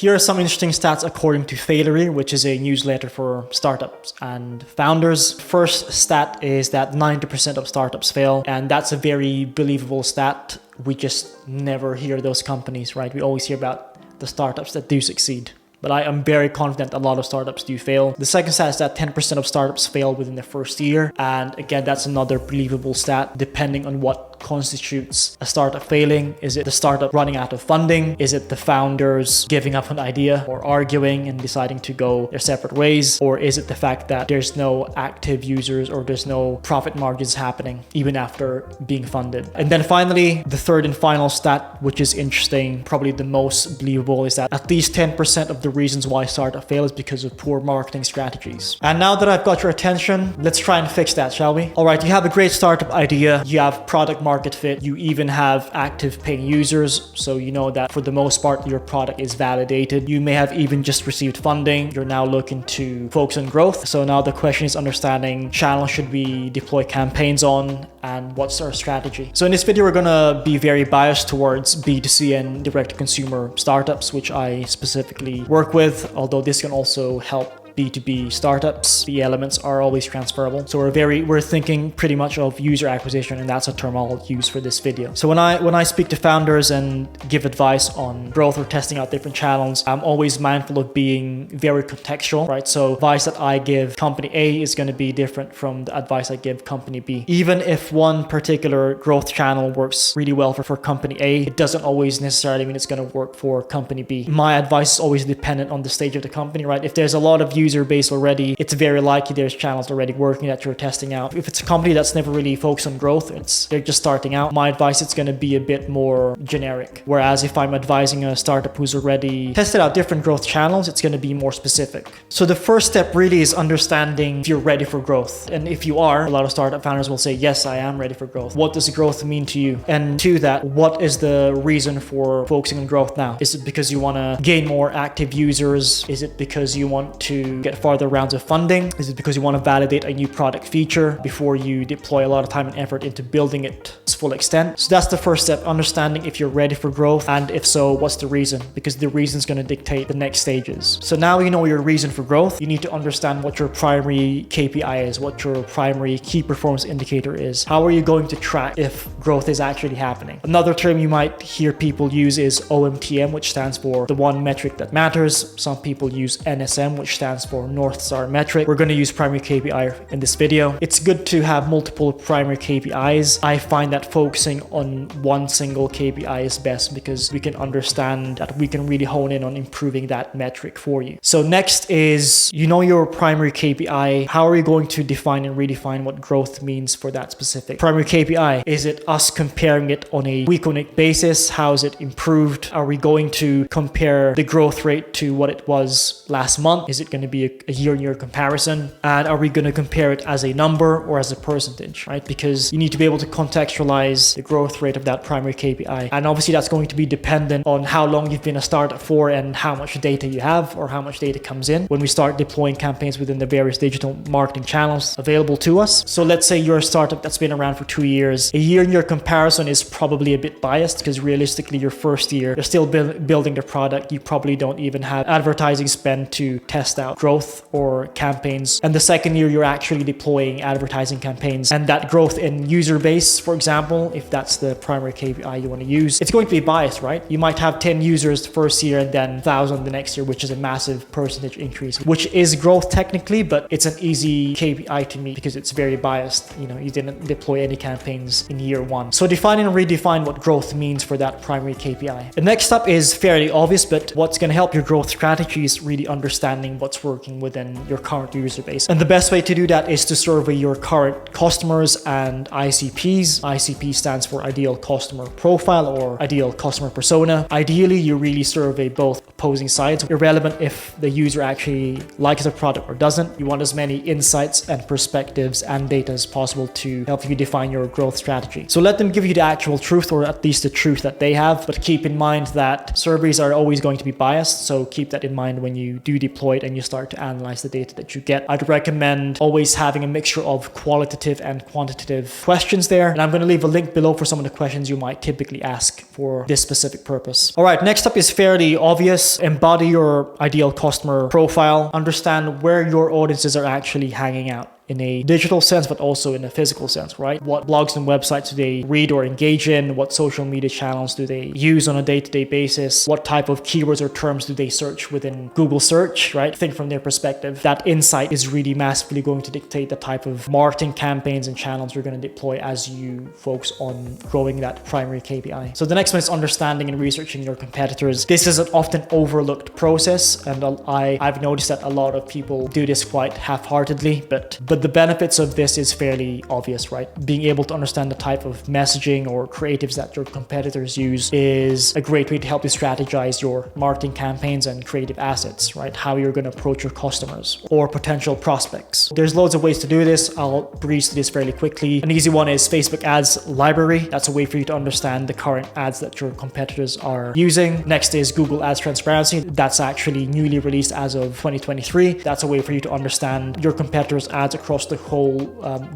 Here are some interesting stats according to Failery, which is a newsletter for startups and founders. First stat is that 90% of startups fail, and that's a very believable stat. We just never hear those companies, right? We always hear about the startups that do succeed. But I am very confident a lot of startups do fail. The second stat is that 10% of startups fail within their first year. And again, that's another believable stat depending on what constitutes a startup failing. Is it the startup running out of funding? Is it the founders giving up an idea or arguing and deciding to go their separate ways? Or is it the fact that there's no active users or there's no profit margins happening even after being funded? And then finally, the third and final stat, which is interesting, probably the most believable, is that at least 10% of the reasons why startup fail is because of poor marketing strategies. And now that I've got your attention, let's try and fix that, shall we? All right, you have a great startup idea, you have product market fit, you even have active paying users, so you know that for the most part your product is validated. You may have even just received funding. You're now looking to focus on growth. So now the question is understanding channels should we deploy campaigns on, and what's our strategy. So in this video we're gonna be very biased towards B2C and direct-to-consumer startups, which I specifically work with, although this can also help B2B startups. The elements are always transferable. So we're thinking pretty much of user acquisition, and that's a term I'll use for this video. So when I speak to founders and give advice on growth or testing out different channels, I'm always mindful of being very contextual, right? So advice that I give company A is going to be different from the advice I give company B. Even if one particular growth channel works really well for company A, it doesn't always necessarily mean it's going to work for company B. My advice is always dependent on the stage of the company, right? If there's a lot of user base already, it's very likely there's channels already working that you're testing out. If it's a company that's never really focused on growth, they're just starting out, my advice is going to be a bit more generic. Whereas if I'm advising a startup who's already tested out different growth channels, it's going to be more specific. So the first step really is understanding if you're ready for growth. And if you are, a lot of startup founders will say, yes, I am ready for growth. What does growth mean to you? And to that, what is the reason for focusing on growth now? Is it because you want to gain more active users? Is it because you want to get farther rounds of funding? Is it because you want to validate a new product feature before you deploy a lot of time and effort into building it to its full extent? So that's the first step, understanding if you're ready for growth, and if so, what's the reason? Because the reason is going to dictate the next stages. So now you know your reason for growth. You need to understand what your primary KPI is, what your primary key performance indicator is. How are you going to track if growth is actually happening? Another term you might hear people use is OMTM, which stands for the one metric that matters. Some people use NSM, which stands for North Star metric. We're going to use primary KPI in this video. It's good to have multiple primary KPIs. I find that focusing on one single KPI is best because we can understand that we can really hone in on improving that metric for you. So next is, you know your primary KPI. How are you going to define and redefine what growth means for that specific primary KPI? Is it us comparing it on a week-on-week basis? How is it improved? Are we going to compare the growth rate to what it was last month? Is it going to be a year-on-year comparison? And are we going to compare it as a number or as a percentage, right? Because you need to be able to contextualize the growth rate of that primary KPI. And obviously that's going to be dependent on how long you've been a startup for and how much data you have or how much data comes in when we start deploying campaigns within the various digital marketing channels available to us. So let's say you're a startup that's been around for 2 years. A year-on-year comparison is probably a bit biased because realistically your first year, you're still building the product. You probably don't even have advertising spend to test out growth or campaigns. And the second year, you're actually deploying advertising campaigns. And that growth in user base, for example, if that's the primary KPI you want to use, it's going to be biased, right? You might have 10 users the first year and then 1,000 the next year, which is a massive percentage increase, which is growth technically, but it's an easy KPI to meet because it's very biased. You know, you didn't deploy any campaigns in year one. So define and redefine what growth means for that primary KPI. The next step is fairly obvious, but what's going to help your growth strategy is really understanding what's working within your current user base. And the best way to do that is to survey your current customers and ICPs. ICP stands for ideal customer profile or ideal customer persona. Ideally, you really survey both opposing sides, irrelevant if the user actually likes the product or doesn't. You want as many insights and perspectives and data as possible to help you define your growth strategy. So let them give you the actual truth, or at least the truth that they have, but keep in mind that surveys are always going to be biased. So keep that in mind when you do deploy it and you start start to analyze the data that you get. I'd recommend always having a mixture of qualitative and quantitative questions there. And I'm going to leave a link below for some of the questions you might typically ask for this specific purpose. All right, next up is fairly obvious. Embody your ideal customer profile. Understand where your audiences are actually hanging out in a digital sense, but also in a physical sense, right? What blogs and websites do they read or engage in? What social media channels do they use on a day-to-day basis? What type of keywords or terms do they search within Google search, right? Think from their perspective. That insight is really massively going to dictate the type of marketing campaigns and channels you're going to deploy as you focus on growing that primary KPI. So the next one is understanding and researching your competitors. This is an often overlooked process, and I've noticed that a lot of people do this quite half-heartedly, but the benefits of this is fairly obvious, right? Being able to understand the type of messaging or creatives that your competitors use is a great way to help you strategize your marketing campaigns and creative assets, right? How you're going to approach your customers or potential prospects. There's loads of ways to do this. I'll breeze through this fairly quickly. An easy one is Facebook ads library. That's a way for you to understand the current ads that your competitors are using. Next is Google Ads Transparency. That's actually newly released as of 2023. That's a way for you to understand your competitors' ads across the whole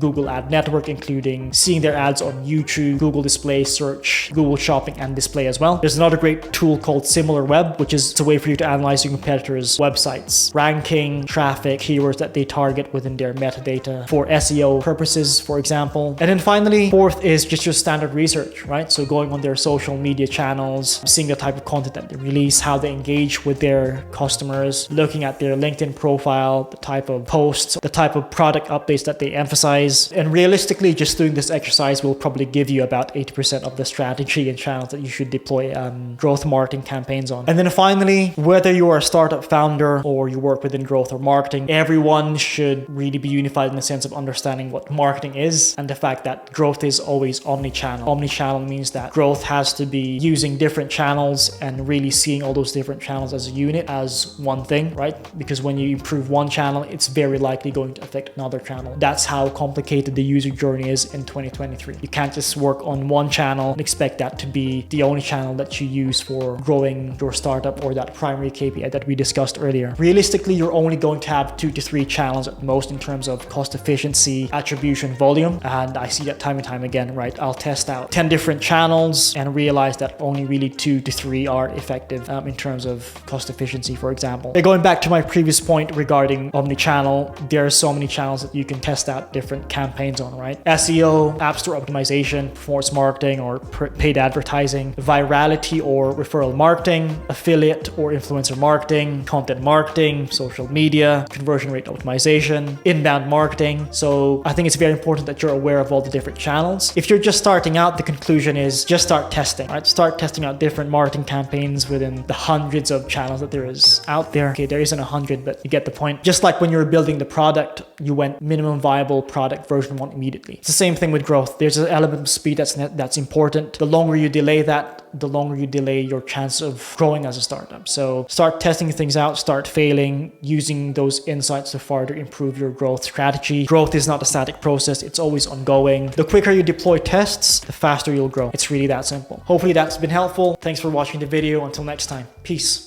Google ad network, including seeing their ads on YouTube, Google Display, Search, Google Shopping, and Display as well. There's another great tool called SimilarWeb, which is a way for you to analyze your competitors' websites, ranking, traffic, keywords that they target within their metadata for SEO purposes, for example. And then finally, fourth is just your standard research, right? So going on their social media channels, seeing the type of content that they release, how they engage with their customers, looking at their LinkedIn profile, the type of posts, the type of product updates that they emphasize. And realistically, just doing this exercise will probably give you about 80% of the strategy and channels that you should deploy growth marketing campaigns on. And then finally, whether you are a startup founder or you work within growth or marketing, everyone should really be unified in the sense of understanding what marketing is and the fact that growth is always omni-channel. Omni-channel means that growth has to be using different channels and really seeing all those different channels as a unit, as one thing, right? Because when you improve one channel, it's very likely going to affect another channel. That's how complicated the user journey is in 2023. You can't just work on one channel and expect that to be the only channel that you use for growing your startup or that primary KPI that we discussed earlier. Realistically, you're only going to have 2 to 3 channels at most in terms of cost efficiency, attribution, volume. And I see that time and time again, right? I'll test out 10 different channels and realize that only really 2 to 3 are effective in terms of cost efficiency, for example. And going back to my previous point regarding omni-channel, there are so many channels that you can test out different campaigns on, right? SEO, App Store optimization, performance marketing or paid advertising, virality or referral marketing, affiliate or influencer marketing, content marketing, social media, conversion rate optimization, inbound marketing. So I think it's very important that you're aware of all the different channels. If you're just starting out, the conclusion is just start testing, right? Start testing out different marketing campaigns within the hundreds of channels that there is out there. Okay, there isn't 100, but you get the point. Just like when you were building the product, you went minimum viable product version 1 immediately. It's the same thing with growth. There's an element of speed that's important. The longer you delay that, the longer you delay your chance of growing as a startup. So start testing things out, start failing, using those insights to further improve your growth strategy. Growth is not a static process. It's always ongoing. The quicker you deploy tests, the faster you'll grow. It's really that simple. Hopefully that's been helpful. Thanks for watching the video. Until next time, peace.